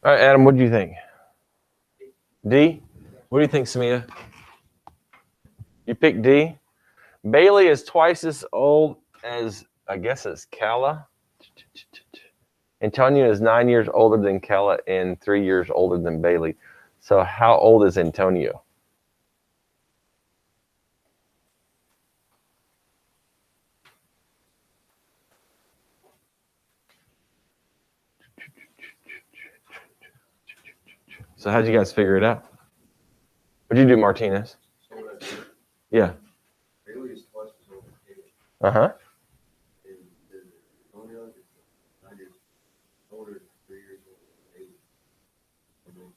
All right, Adam, what do you think? D? What do you think, Samia? You picked D? Bailey is twice as old as, I guess it's Kala. Antonio is 9 years older than Kala and 3 years older than Bailey. So how old is Antonio? So how'd you guys figure it out? What'd you do, Martinez? Yeah. Bailey is twice as old as Caleb. Uh-huh. And Antonio is 9 years older, 3 years older than Bailey. And then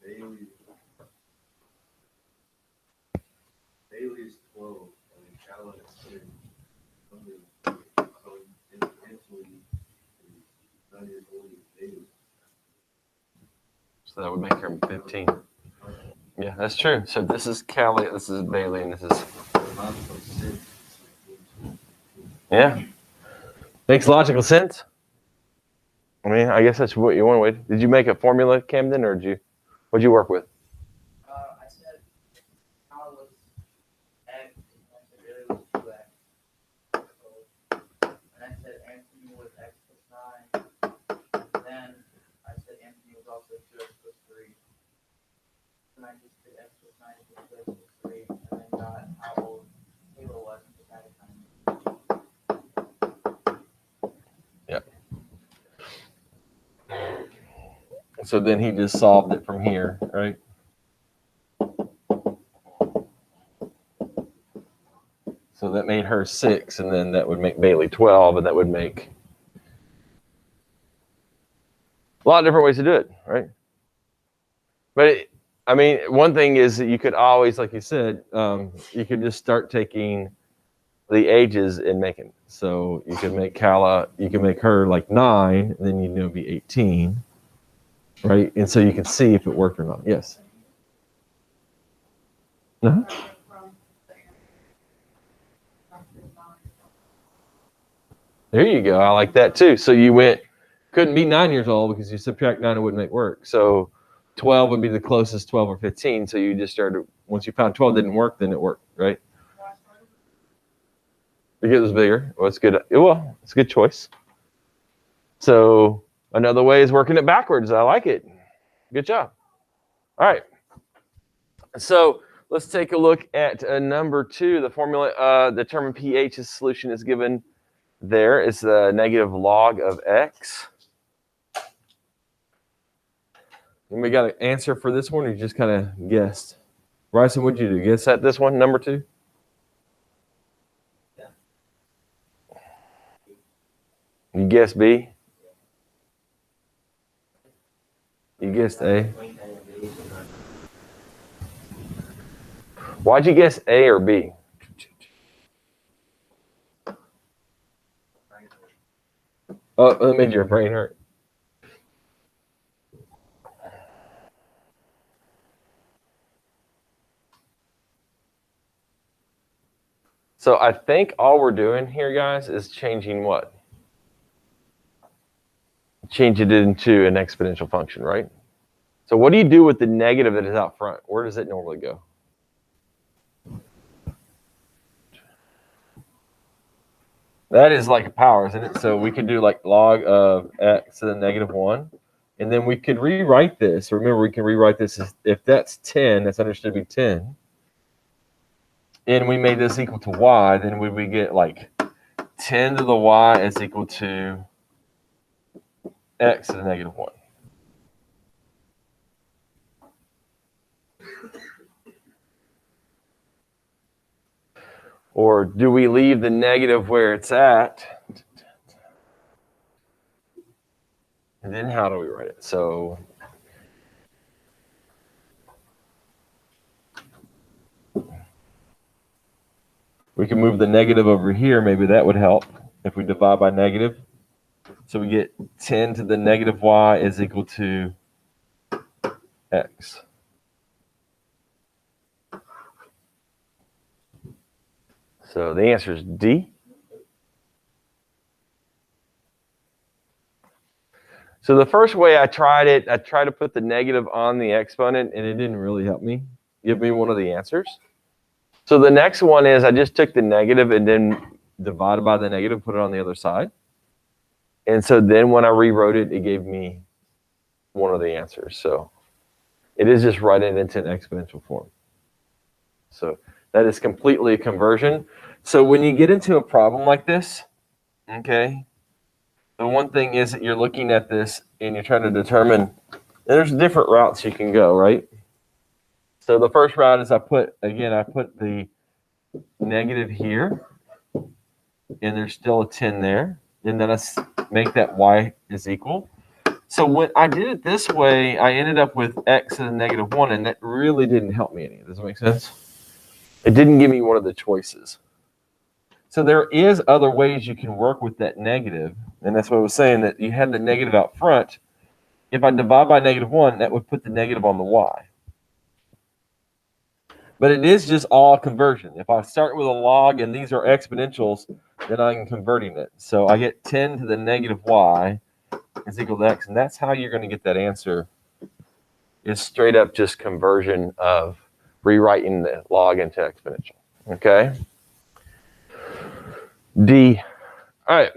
Bailey is 12, and then Callum is 10. So Anthony is 9 years older than Bailey. So that would make her 15. Yeah, that's true. So this is Callie, this is Bailey, and this is... Yeah. Makes logical sense. I mean, I guess that's what you want with. Did you make a formula, Camden, or what'd you work with? I said Kyle was X, and I said Bailey was 2X. And I said Anthony was X plus 9. Then I said Anthony was also 2X plus 3. And I just did X plus 9 equals 2X plus 3, and then got how old Taylor was and just added 9. So then he just solved it from here, right? So that made her 6, and then that would make Bailey 12, and that would make a lot of different ways to do it, right? But I mean, one thing is that you could always, like you said, you could just start taking the ages and making. So you could make Kala, you can make her like 9, and then you know it'd be 18. Right, and so you can see if it worked or not. Yes. Uh-huh. There you go. I like that too. So you couldn't be 9 years old because you subtract 9, it wouldn't make work. So 12 would be the closest, 12 or 15. So you just started, once you found 12 didn't work, then it worked, right? Because it was bigger. Well, it's good. Well, it's a good choice. So another way is working it backwards. I like it. Good job. All right. So let's take a look at number 2. The formula determine pH's solution is given there. It's the negative log of x. And we got an answer for this one, or you just kind of guessed? Bryson, what'd you do? Guess at this one, number 2? Yeah. You guessed B? You guessed A? Why'd you guess A or B? Oh, that made your brain hurt. So I think all we're doing here, guys, is changing what? Change it into an exponential function, right? So what do you do with the negative that is out front? Where does it normally go? That is like a power, isn't it? So we could do like log of x to the negative 1. And then we could rewrite this. Remember, we can rewrite this as if that's 10, that's understood to be 10. And we made this equal to y, then would we get like 10 to the y is equal to x to the negative 1. Or do we leave the negative where it's at? And then how do we write it? So we can move the negative over here. Maybe that would help if we divide by negative. So we get 10 to the negative y is equal to x. So the answer is D. So the first way I tried it, I tried to put the negative on the exponent, and it didn't really help me give me one of the answers. So the next one is I just took the negative and then divided by the negative, put it on the other side. And so then when I rewrote it, it gave me one of the answers. So it is just writing it into an exponential form. So that is completely a conversion. So when you get into a problem like this, okay, the one thing is that you're looking at this and you're trying to determine, there's different routes you can go, right? So the first route is I put the negative here, and there's still a 10 there. And then I make that y is equal. So when I did it this way, I ended up with x and negative 1, and that really didn't help me any. Does that make sense? It didn't give me one of the choices. So there is other ways you can work with that negative, and that's what I was saying, that you had the negative out front. If I divide by negative 1, that would put the negative on the y. But it is just all conversion. If I start with a log and these are exponentials, then I'm converting it. So I get 10 to the negative y is equal to x, and that's how you're going to get that answer. It's straight up just conversion of rewriting the log into exponential. Okay? D. All right.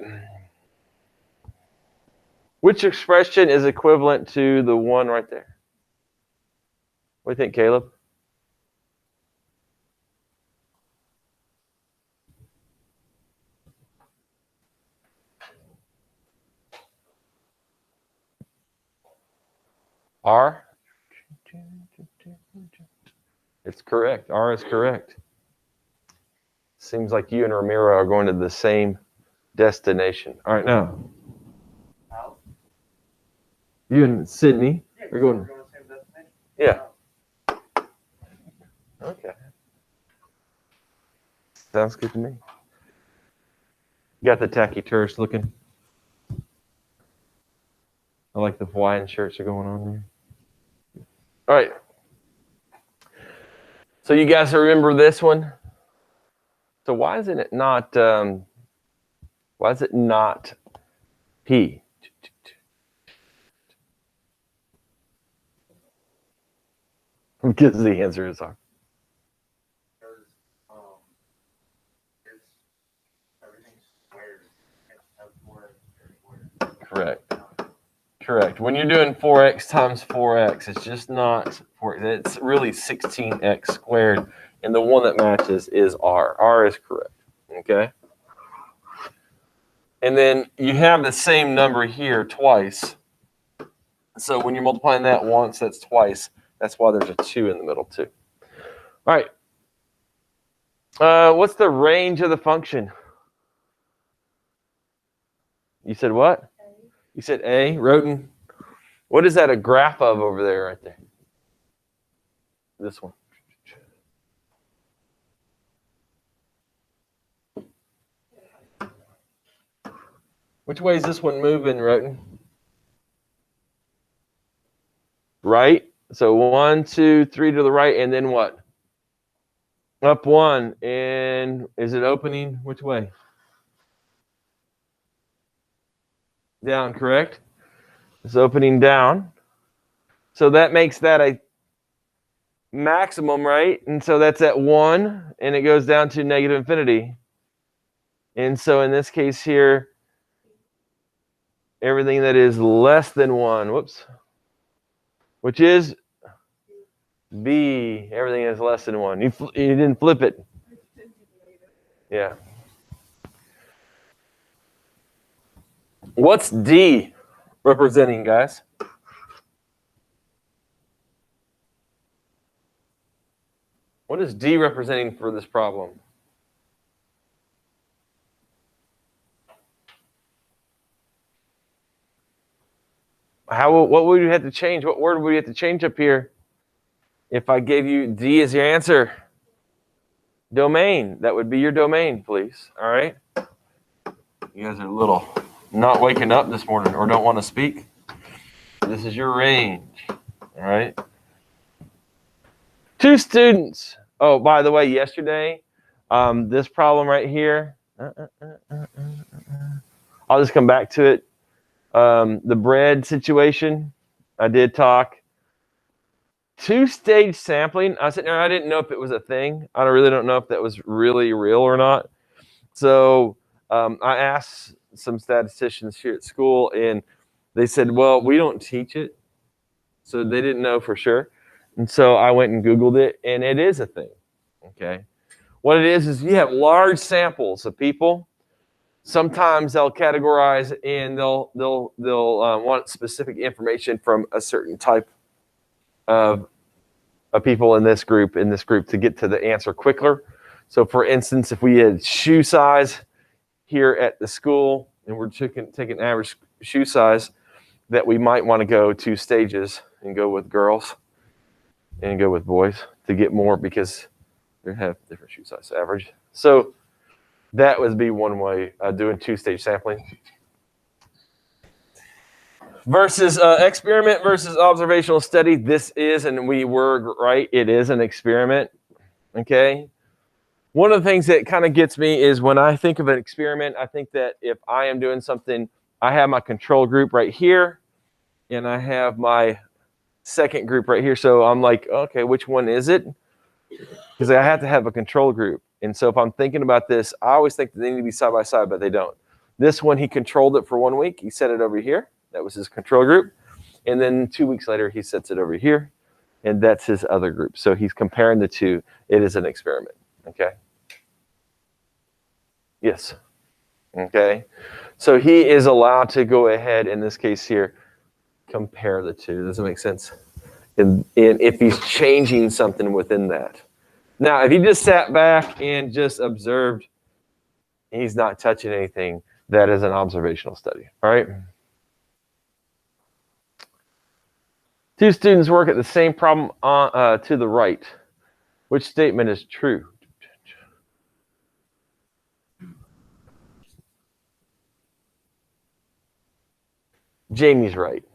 Which expression is equivalent to the one right there? What do you think, Caleb? R? It's correct. R is correct. Seems like you and Ramiro are going to the same destination. All right, now. You and Sydney are going. Yeah. Okay. Sounds good to me. You got the tacky tourist looking. I like the Hawaiian shirts are going on there. All right. So you guys remember this one? So why isn't it not? Why is it not P? Because the answer is R. Correct. Correct. When you're doing 4x times 4x, it's just not 4. It's really 16x squared, and the one that matches is R. R is correct. Okay. And then you have the same number here twice. So when you're multiplying that once, that's twice. That's why there's a 2 in the middle too. All right. What's the range of the function? You said what? You said A, Roten. What is that a graph of over there right there? This one. Which way is this one moving, Roten? Right. So 1, 2, 3 to the right, and then what? Up 1. And is it opening? Which way? Down, correct? It's opening down. So that makes that a maximum, right? And so that's at 1, and it goes down to negative infinity. And so in this case here, everything that is less than 1, whoops, which is B, everything is less than 1. You didn't flip it. Yeah. What's D representing, guys? What is D representing for this problem? What would you have to change? What word would you have to change up here if I gave you D as your answer? Domain. That would be your domain, please. All right? You guys are a little not waking up this morning or don't want to speak. This is your range. All right? 2 students. Oh, by the way, yesterday, this problem right here, I'll just come back to it. The bread situation, I did talk. Two-stage sampling. I said, I didn't know if it was a thing. I really don't know if that was really real or not. So I asked some statisticians here at school, and they said, well, we don't teach it. So they didn't know for sure. And so I went and Googled it, and it is a thing. Okay. What it is you have large samples of people. Sometimes they'll categorize and they'll want specific information from a certain type of people in this group to get to the answer quicker. So for instance, if we had shoe size here at the school and we're taking average shoe size, that we might want to go 2 stages and go with girls and go with boys to get more because they have different shoe size average. So that would be one way doing 2-stage sampling. Versus experiment versus observational study. This is, and we were right, it is an experiment. Okay. One of the things that kind of gets me is when I think of an experiment, I think that if I am doing something, I have my control group right here, and I have my second group right here. So I'm like, okay, which one is it? Because I have to have a control group. And so if I'm thinking about this, I always think that they need to be side by side, but they don't. This one, he controlled it for 1 week. He set it over here. That was his control group. And then 2 weeks later, he sets it over here. And that's his other group. So he's comparing the two. It is an experiment. Okay? Yes. Okay? So he is allowed to go ahead, in this case here, compare the two. Does that make sense? And if he's changing something within that. Now, if he just sat back and just observed, he's not touching anything, that is an observational study. All right? 2 students work at the same problem to the right. Which statement is true? Jamie's right.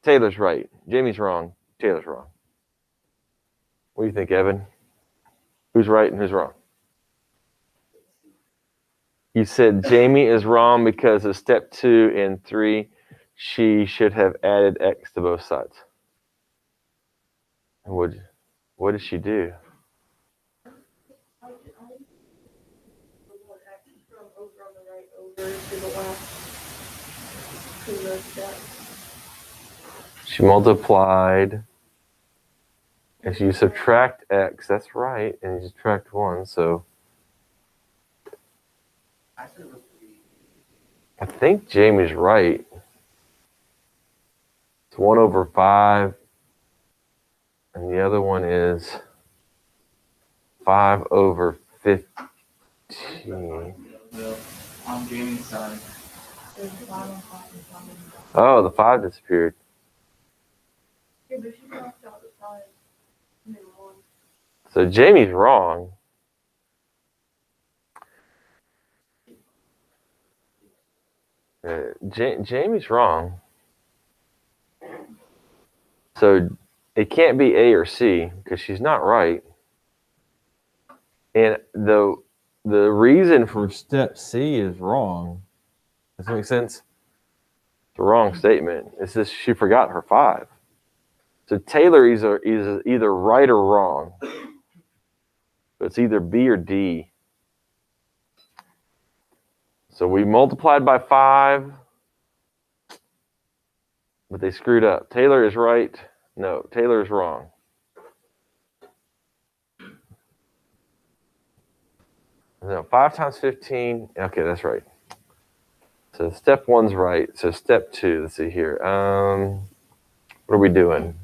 Taylor's right. Jamie's wrong. Taylor's wrong. What do you think, Evan? Who's right and who's wrong? You said Jamie is wrong because of step 2 and 3. She should have added x to both sides. And what did she do? She multiplied. If you subtract x, that's right, and you subtract 1, so I think Jamie's right. It's 1 over 5, and the other one is 5 over 15. On Jamie's side. Oh, the 5 disappeared. So Jamie's wrong. Jamie's wrong. So it can't be A or C because she's not right. And the reason for step C is wrong. Does that make sense? It's a wrong statement. It's just she forgot her 5. So Taylor is either right or wrong. So it's either B or D. So we multiplied by 5, but they screwed up. Taylor is right. No, Taylor is wrong. No, 5 times 15. Okay, that's right. So step 1's right. So step 2, let's see here. What are we doing?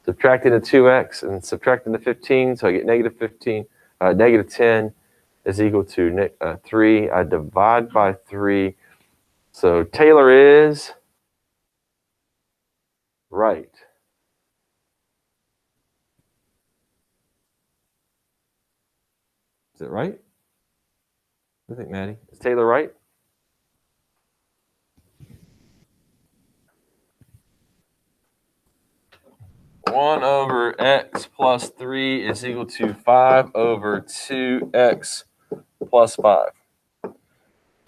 Subtracting the 2x and subtracting the 15, so I get negative 15. Negative 10 is equal to 3. I divide by 3. So Taylor is right. Is it right? What do you think, Maddie? Is Taylor right? One over x plus 3 is equal to 5 over 2x plus 5.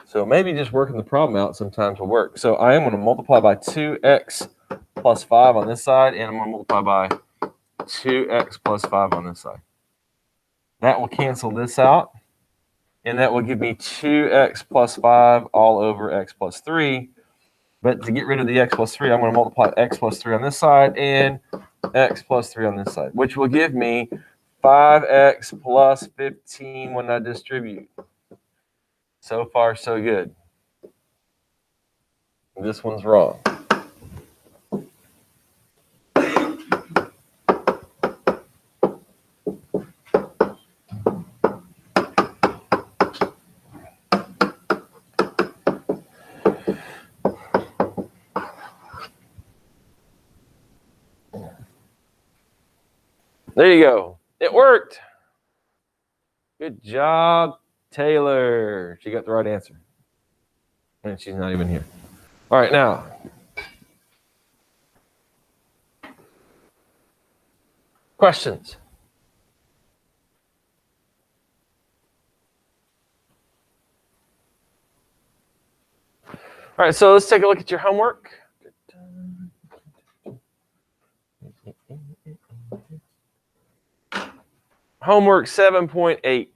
So maybe just working the problem out sometimes will work. So I am going to multiply by 2x plus 5 on this side, and I'm going to multiply by 2x plus 5 on this side. That will cancel this out, and that will give me 2x plus 5 all over x plus 3. But to get rid of the x plus 3, I'm going to multiply x plus 3 on this side and x plus 3 on this side, which will give me 5x plus 15 when I distribute. So far, so good. This one's wrong. There you go. It worked. Good job, Taylor. She got the right answer. And she's not even here. All right, now. Questions? All right, so let's take a look at your homework. Homework 7.8.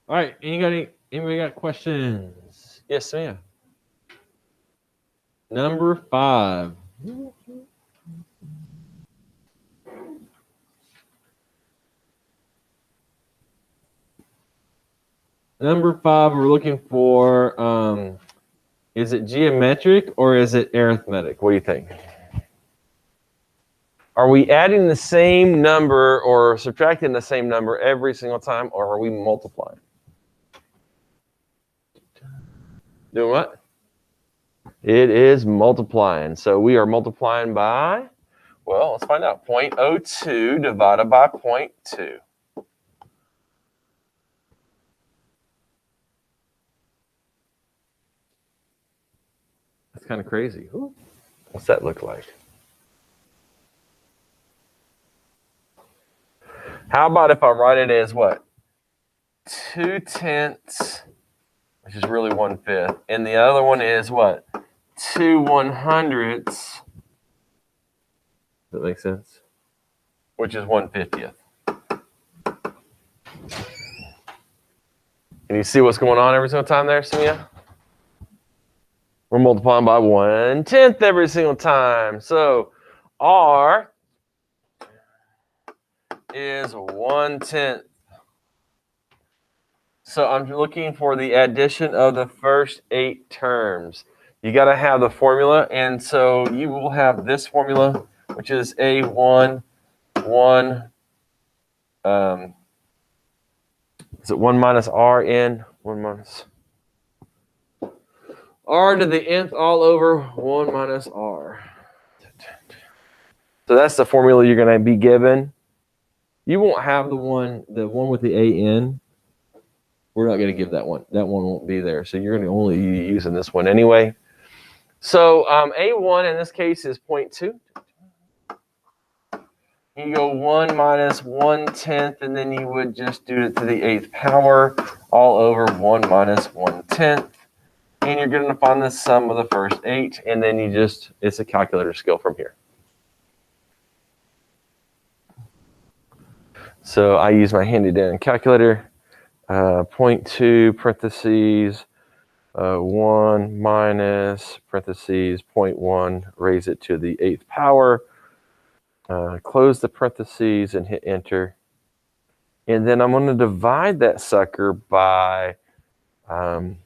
All right, anybody got questions? Yes, ma'am. Number 5. Number 5, we're looking for, is it geometric or is it arithmetic? What do you think? Are we adding the same number or subtracting the same number every single time, or are we multiplying? Doing what? It is multiplying. So we are multiplying by, well, let's find out. 0.02 divided by 0.2. That's kind of crazy. Ooh. What's that look like? How about if I write it as what? 2/10, which is really 1/5. And the other one is what? 2/100. Does that make sense? Which is 1/50. Can you see what's going on every single time there, Samia? We're multiplying by 1/10 every single time. So R is 1/10. So I'm looking for the addition of the first 8 terms. you got to have the formula. And so you will have this formula, which is A1, 1, is it 1 minus RN, 1 minus R to the nth all over 1 minus R. So that's the formula you're going to be given. You won't have the one with the AN. We're not going to give that one. That one won't be there. So you're going to only be using this one anyway. So A1 in this case is 0.2. You go 1 minus 1/10, and then you would just do it to the 8th power all over 1 minus 1/10. And you're going to find the sum of the first 8, and then you just, it's a calculator skill from here. So I use my handy dandy calculator, 0.2 parentheses, 1 minus parentheses 0.1, raise it to the 8th power, close the parentheses and hit enter. And then I'm going to divide that sucker by, and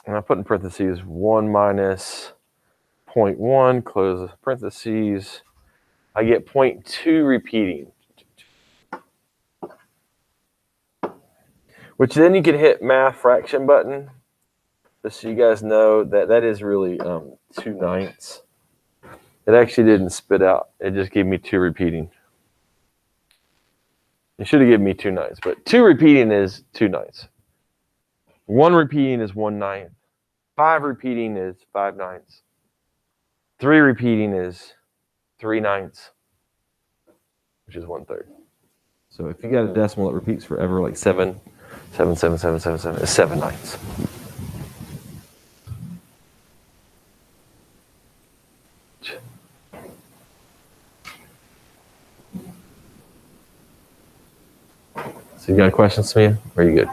I put in parentheses 1 minus 0.1, close the parentheses. I get 0.2 repeating, which then you can hit math fraction button, just so you guys know that that is really 2/9. It actually didn't spit out. It just gave me 2 repeating. It should have given me 2/9, but 2 repeating is 2/9. 1 repeating is 1/9. 5 repeating is 5/9. 3 repeating is 3/9, which is 1/3. So if you got a decimal that repeats forever, like 7, 7, 7, 7, 7, 7, it's 7/9. So you got questions, Smia? Or are you good?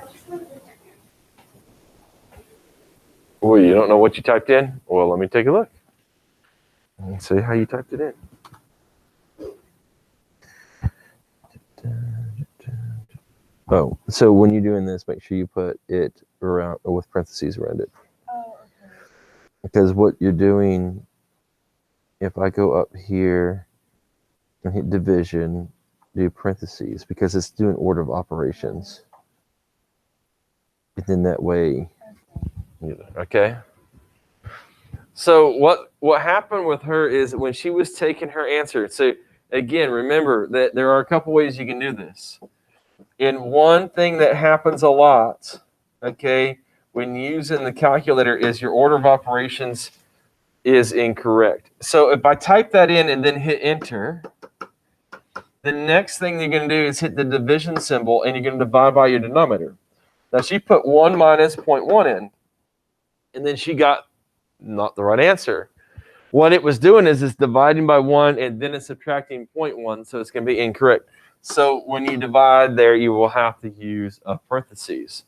Well, you don't know what you typed in? Well, let me take a look and see how you typed it in. Oh, so when you're doing this, make sure you put it around with parentheses around it. Oh, okay. Because what you're doing, if I go up here and hit division, do parentheses, because it's doing order of operations. And then that way, okay? So what happened with her is when she was taking her answer, so again, remember that there are a couple ways you can do this. And one thing that happens a lot, okay, when using the calculator is your order of operations is incorrect. So if I type that in and then hit enter, the next thing you're going to do is hit the division symbol and you're going to divide by your denominator. Now she put 1 minus 0.1 in, and then she got not the right answer. What it was doing is it's dividing by 1 and then it's subtracting 0.1, so it's going to be incorrect. So when you divide there, you will have to use a parentheses.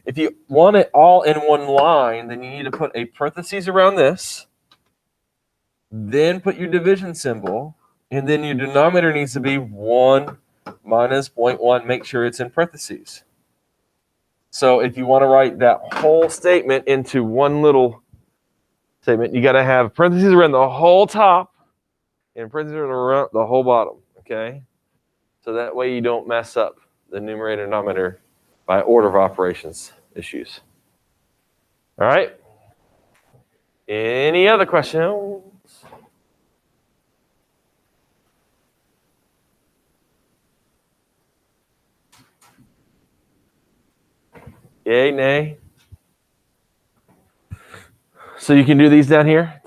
If you want it all in one line, then you need to put a parentheses around this, then put your division symbol, and then your denominator needs to be 1 minus 0.1. Make sure it's in parentheses. So if you want to write that whole statement into one little statement, you got to have parentheses around the whole top and parentheses around the whole bottom, okay? So that way you don't mess up the numerator and denominator by order of operations issues. All right? Any other questions? Yay, nay? So you can do these down here.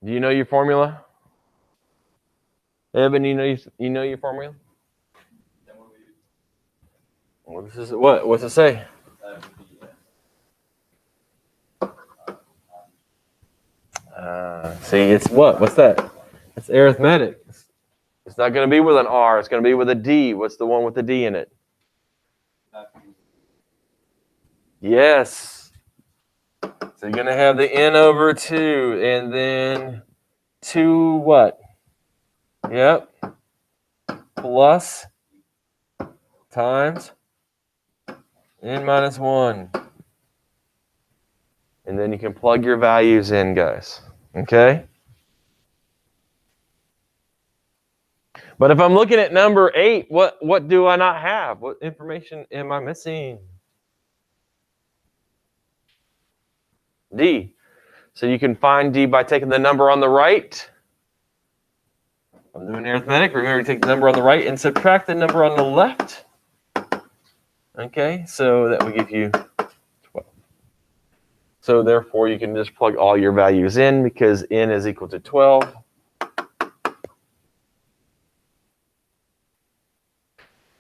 Do you know your formula? Evan, you know your formula? Well, this is what? What's it say? See, it's what? What's that? It's arithmetic. It's not going to be with an R. It's going to be with a D. What's the one with the D in it? Yes. So you're going to have the N over 2, and then 2 what? Yep. Plus times N minus 1. And then you can plug your values in, guys. Okay? But if I'm looking at number 8, what do I not have? What information am I missing? D. So you can find D by taking the number on the right. I'm doing arithmetic. Remember to take the number on the right and subtract the number on the left. Okay, so that will give you 12. So therefore, you can just plug all your values in because n is equal to 12.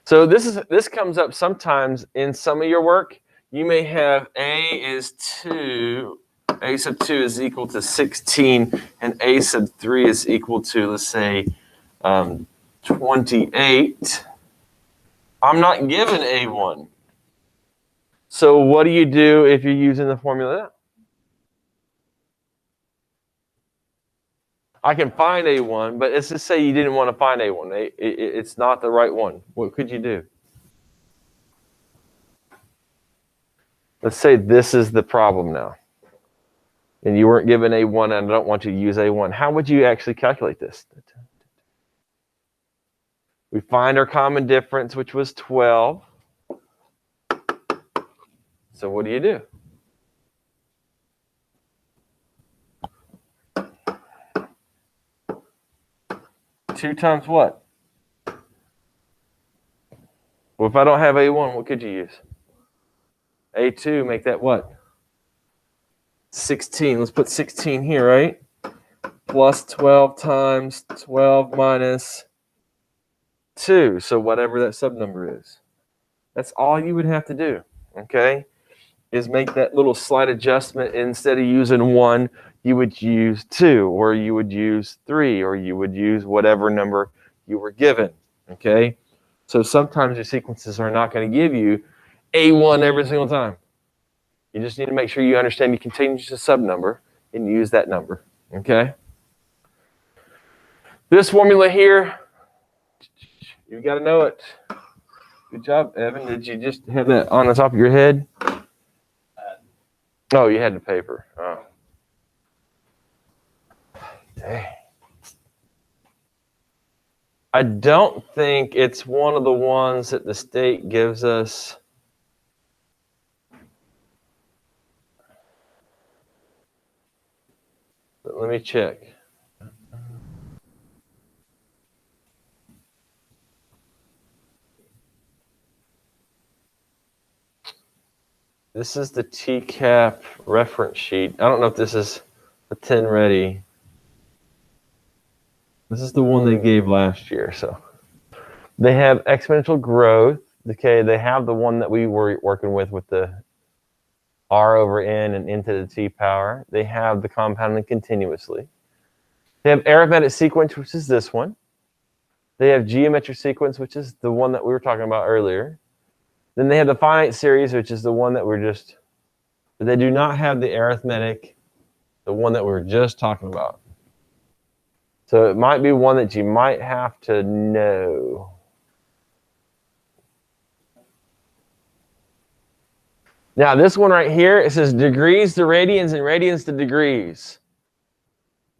So this comes up sometimes in some of your work. You may have A is 2, A sub 2 is equal to 16, and A sub 3 is equal to, let's say, 28. I'm not given A1. So what do you do if you're using the formula? I can find A1, but let's just say you didn't want to find A1. It's not the right one. What could you do? Let's say this is the problem now. And you weren't given A1 and I don't want you to use A1. How would you actually calculate this? We find our common difference, which was 12. So what do you do? Two times what? Well, if I don't have A1, what could you use? A2, make that what? 16. Let's put 16 here, right? Plus 12 times 12 minus 2. So whatever that subnumber is. That's all you would have to do, okay? Is make that little slight adjustment. Instead of using 1, you would use 2, or you would use 3, or you would use whatever number you were given, okay? So sometimes your sequences are not going to give you A1 every single time. You just need to make sure you understand you can change the subnumber and use that number, okay? This formula here, you got to know it. Good job, Evan. Did you just have that on the top of your head? Oh, you had the paper. Oh. Dang. I don't think it's one of the ones that the state gives us. But let me check. This is the TCAP reference sheet. I don't know if this is the 10 ready. This is the one they gave last year. So they have exponential growth. Okay, they have the one that we were working with the R over N and N to the T power. They have the compounding continuously. They have arithmetic sequence, which is this one. They have geometric sequence, which is the one that we were talking about earlier. Then they have the finite series, which is the one that we're just, but they do not have the arithmetic, the one that we were just talking about. So it might be one that you might have to know. Now this one right here, it says degrees to radians and radians to degrees.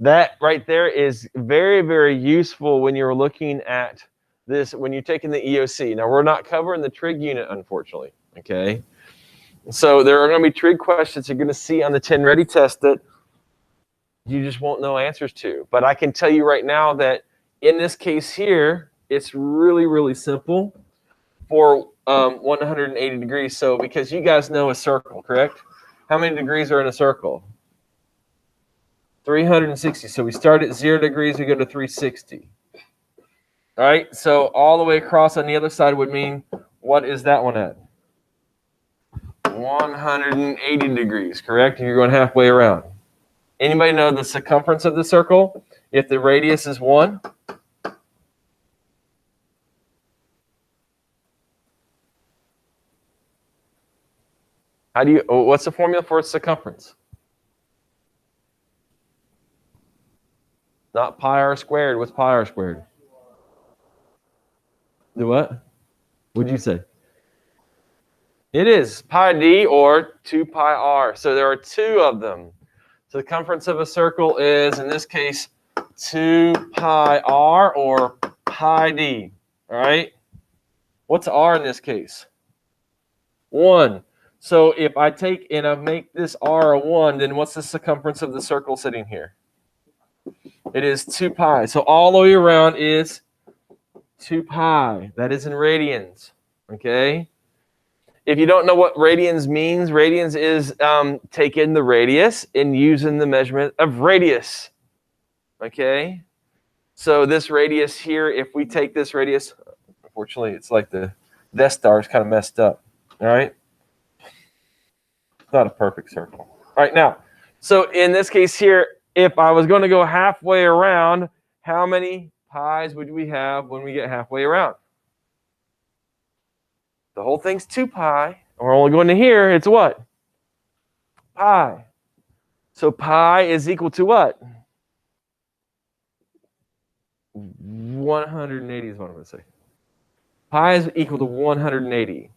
That right there is very, very useful when you're looking at this, when you're taking the EOC. Now we're not covering the trig unit, unfortunately, okay? So there are going to be trig questions you're going to see on the 10 ready test that you just won't know answers to. But I can tell you right now that in this case here, it's really, really simple for 180 degrees. So because you guys know a circle, correct? How many degrees are in a circle? 360. So we start at 0 degrees, we go to 360. All right, so all the way across on the other side would mean, what is that one at? 180 degrees, correct? You're going halfway around. Anybody know the circumference of the circle? If the radius is 1? How do you, what's the formula for its circumference? Not pi r squared. What's pi r squared? The what? What'd you say? It is pi d or 2 pi r. So there are two of them. Circumference of a circle is, in this case, 2 pi r or pi d. All right? What's r in this case? 1. So if I take and I make this r a 1, then what's the circumference of the circle sitting here? It is 2 pi. So all the way around is 2 pi. That is in radians. Okay? If you don't know what radians means, radians is taking the radius and using the measurement of radius. Okay? So this radius here, if we take this radius, unfortunately, it's like the Death Star is kind of messed up. All right? It's not a perfect circle. All right, now, so in this case here, if I was going to go halfway around, how many pi's would we have when we get halfway around? The whole thing's 2 pi. And we're only going to here, it's what? Pi. So pi is equal to what? 180 is what I'm going to say. Pi is equal to 180.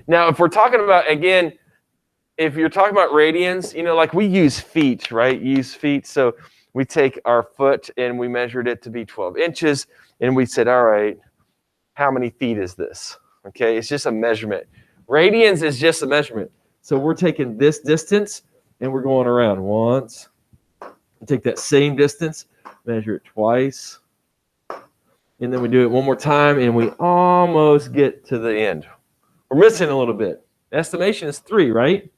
Now, if we're talking about, again, if you're talking about radians, you know, like we use feet, right? Use feet. So we take our foot and we measured it to be 12 inches. And we said, all right, how many feet is this? Okay, it's just a measurement. Radians is just a measurement. So we're taking this distance and we're going around once. Take that same distance, measure it twice. And then we do it one more time and we almost get to the end. We're missing a little bit. Estimation is 3, right?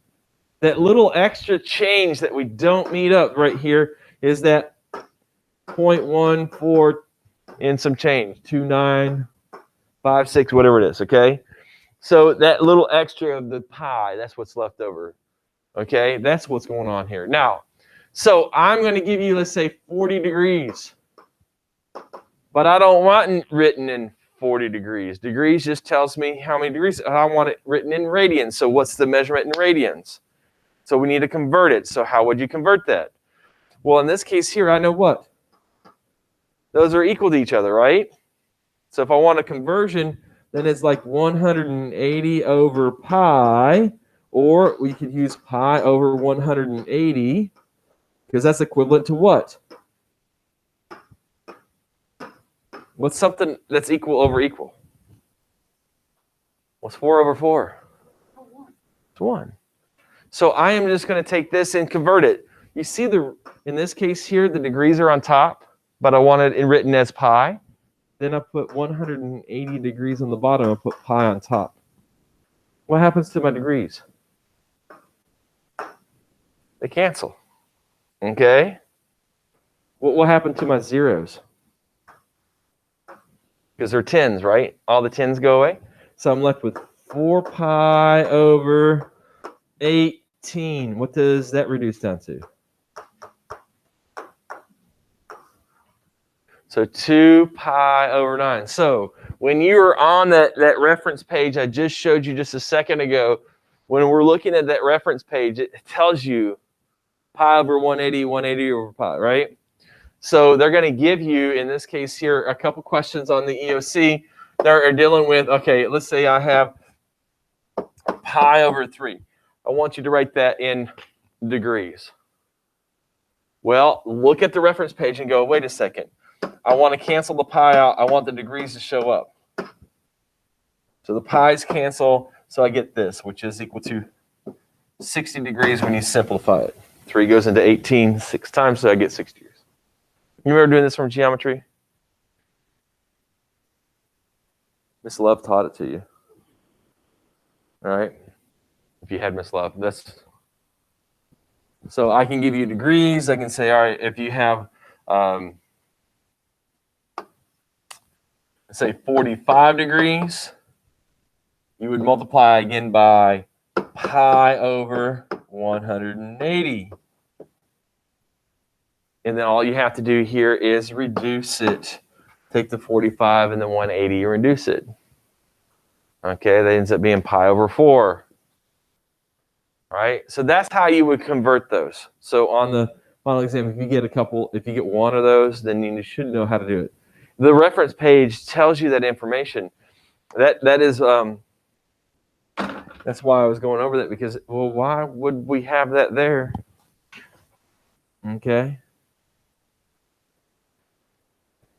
That little extra change that we don't meet up right here is that 0.14 and some change, 2956, whatever it is, okay? So that little extra of the pi, that's what's left over, okay? That's what's going on here. Now, so I'm going to give you, let's say, 40 degrees. But I don't want it written in 40 degrees. Degrees just tells me how many degrees. I want it written in radians. So what's the measurement in radians? So we need to convert it. So how would you convert that? Well, in this case here, I know what? Those are equal to each other, right? So if I want a conversion, then it's like 180 over pi, or we could use pi over 180, because that's equivalent to what? What's something that's equal over equal? What's 4 over 4? It's 1. So I am just going to take this and convert it. You see, in this case here, the degrees are on top, but I want it written as pi. Then I put 180 degrees on the bottom and put pi on top. What happens to my degrees? They cancel. Okay? What will happen to my zeros? Because they're tens, right? All the tens go away. So I'm left with 4 pi over 18. What does that reduce down to? So 2 pi over 9. So when you were on that reference page I just showed you just a second ago, when we're looking at that reference page, it tells you pi over 180, 180 over pi, right? So they're going to give you, in this case here, a couple questions on the EOC that are dealing with, okay, let's say I have pi over 3. I want you to write that in degrees. Well, look at the reference page and go, wait a second. I want to cancel the pi out. I want the degrees to show up. So the pi's cancel, so I get this, which is equal to 60 degrees when you simplify it. 3 goes into 18 6 times, so I get 60 degrees. You remember doing this from geometry? Miss Love taught it to you. All right? If you had Miss Love, that's... So I can give you degrees. I can say, all right, if you have, say 45 degrees, you would multiply again by pi over 180. And then all you have to do here is reduce it. Take the 45 and the 180 and reduce it. Okay, that ends up being pi over 4. All right, so that's how you would convert those. So on the final exam, if you get one of those, then you should know how to do it. The reference page tells you that information. That is, That's why I was going over that, because, well, why would we have that there? Okay.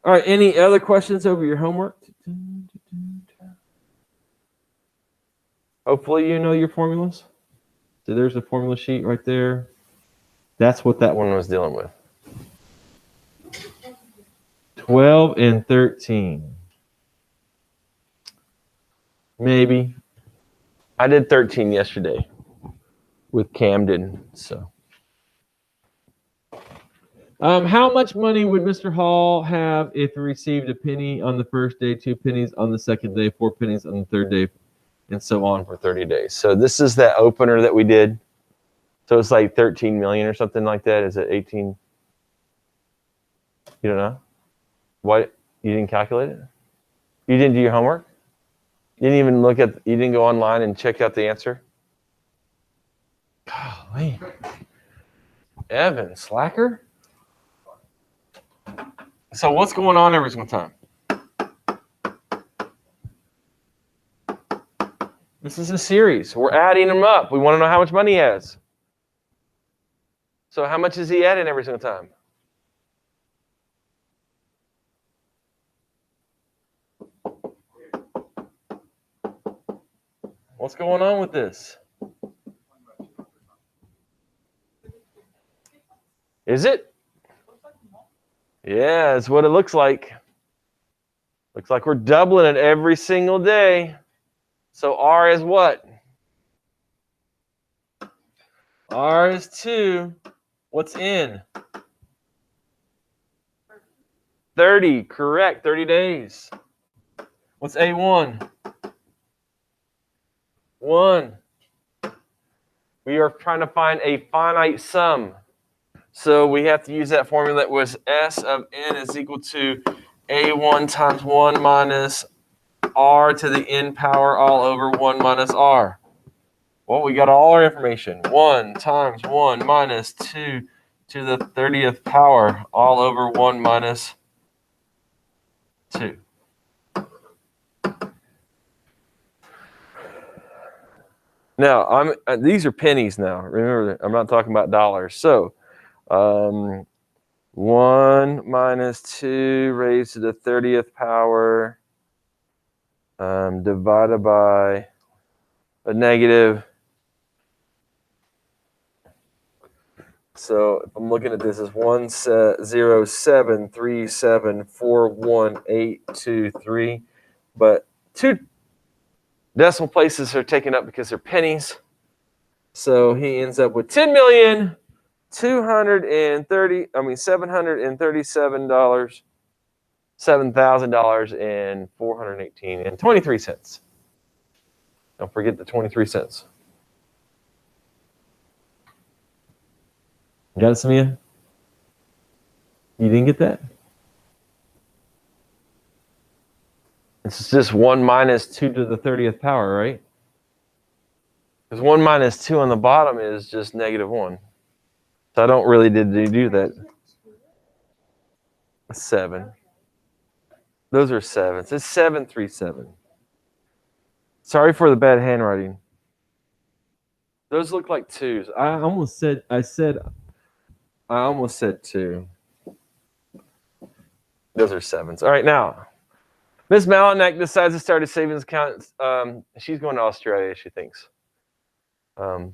All right, any other questions over your homework? Hopefully you know your formulas. So there's a formula sheet right there. That's what that one was dealing with. 12 and 13. Maybe. I did 13 yesterday with Camden. So, how much money would Mr. Hall have if he received a penny on the first day, 2 pennies on the second day, 4 pennies on the third day, and so on for 30 days? So this is that opener that we did. So it's like 13 million or something like that. Is it 18? You don't know? What? You didn't calculate it? You didn't do your homework? You didn't even you didn't go online and check out the answer? Golly. Evan, slacker? So what's going on every single time? This is a series. We're adding them up. We want to know how much money he has. So how much is he adding every single time? What's going on with this? Is it? Yeah, that's what it looks like. Looks like we're doubling it every single day. So R is what? R is 2. What's in? 30, correct, 30 days. What's A1? 1. We are trying to find a finite sum. So we have to use that formula that was S of n is equal to A1 times 1 minus R to the n power all over 1 minus R. Well, we got all our information. 1 times 1 minus 2 to the 30th power all over 1 minus 2. Now, these are pennies now. Remember, I'm not talking about dollars. So 1 minus 2 raised to the 30th power divided by a negative. So if I'm looking at this as 10737418823, but 2 decimal places are taken up because they're pennies. So he ends up with $737,418 and 23 cents. Don't forget the 23 cents. You got it, Samia? You didn't get that? It's just 1 minus 2 to the 30th power, right? Because 1 minus 2 on the bottom is just negative 1. So I don't really need to do that. 7. Those are 7s. It's 737. Sorry for the bad handwriting. Those look like 2s. I almost said 2. Those are 7s. All right, now, Miss Malinak decides to start a savings account. She's going to Australia, she thinks. I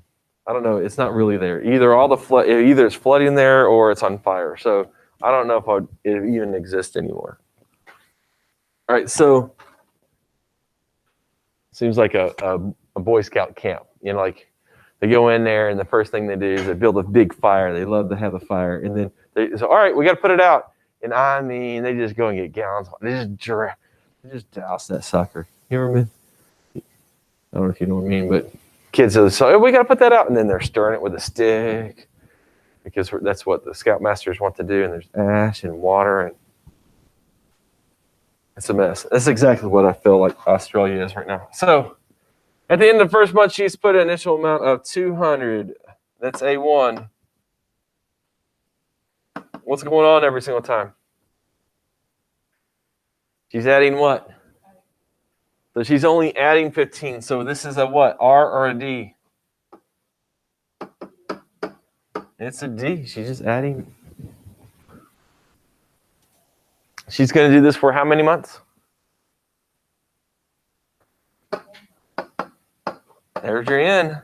don't know. It's not really there. Either it's flooding there or it's on fire. So I don't know if it even exists anymore. All right, so seems like a Boy Scout camp. You know, like they go in there and the first thing they do is they build a big fire. They love to have a fire, and then they say, "All right, we got to put it out." And I mean, they just go and get gallons. They just douse that sucker. You ever been? I don't know if you know what I mean, but kids are so, we got to put that out, and then they're stirring it with a stick because that's what the scoutmasters want to do. And there's ash and water, and it's a mess. That's exactly what I feel like Australia is right now. So at the end of the first month, she's put an initial amount of 200. That's A1. What's going on every single time? She's adding what? So she's only adding 15. So this is a what? R or a D? It's a D. She's just adding. She's going to do this for how many months? There's your N.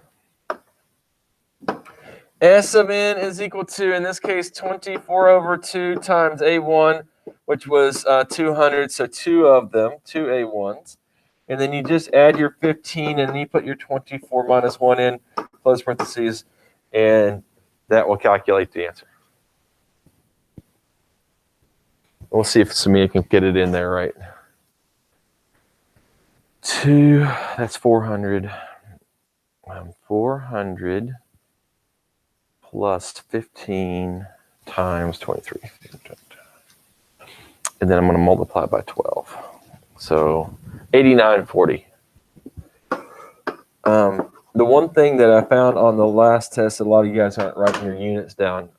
S of N is equal to, in this case, 24 over 2 times A1, which was 200. So 2 of them, 2 A1s. And then you just add your 15 and then you put your 24 minus 1 in, close parentheses, and that will calculate the answer. We'll see if Samia can get it in there right. 2, that's 400. 400 plus 15 times 23. And then I'm going to multiply by 12. So 8940. The one thing that I found on the last test, a lot of you guys aren't writing your units down.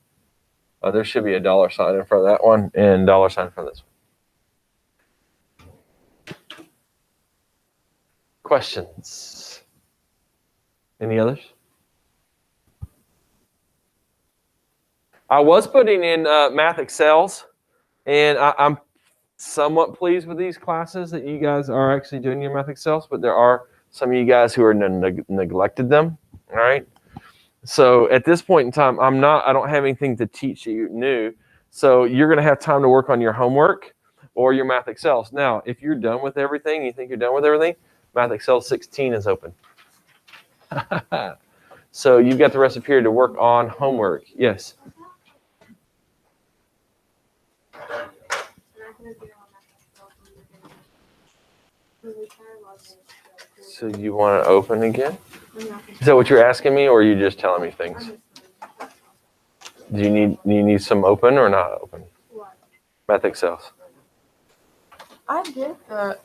There should be a dollar sign in front of that one and dollar sign in front of this one. Questions? Any others? I was putting in Math Excels, and I'm somewhat pleased with these classes that you guys are actually doing your Math Excels, but there are some of you guys who are neglected them, all right? So at this point in time, I don't have anything to teach you new, so you're going to have time to work on your homework or your Math Excels. Now, if you're done with everything, you think you're done with everything, Math Excel 16 is open. So you've got the rest of the period to work on homework. Yes? So you want to open again? Is that what you're asking me, or are you just telling me things? Do you need some open or not open? Math Excels. I did the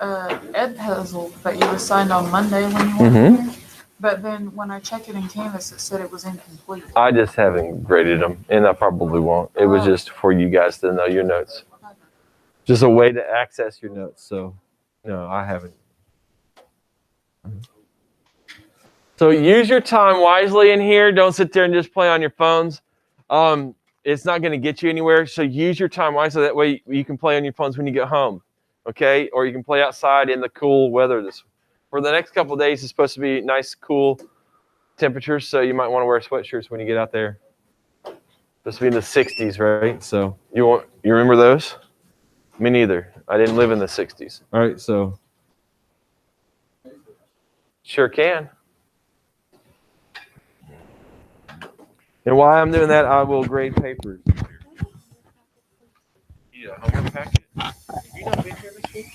ed puzzle that you assigned on Monday when you were here, but then when I checked it in Canvas, it said it was incomplete. I just haven't graded them, and I probably won't. It was just for you guys to know your notes. Just a way to access your notes. So, no, I haven't. So use your time wisely in here. Don't sit there and just play on your phones. It's not going to get you anywhere. So use your time wisely. That way you can play on your phones when you get home, okay? Or you can play outside in the cool weather. For the next couple of days, it's supposed to be nice, cool temperatures. So you might want to wear sweatshirts when you get out there. It's supposed to be in the 60s, right? So you remember those? Me neither. I didn't live in the 60s. All right, so sure can. And while I'm doing that, I will grade papers. You need a homework packet? Have you not been here this week?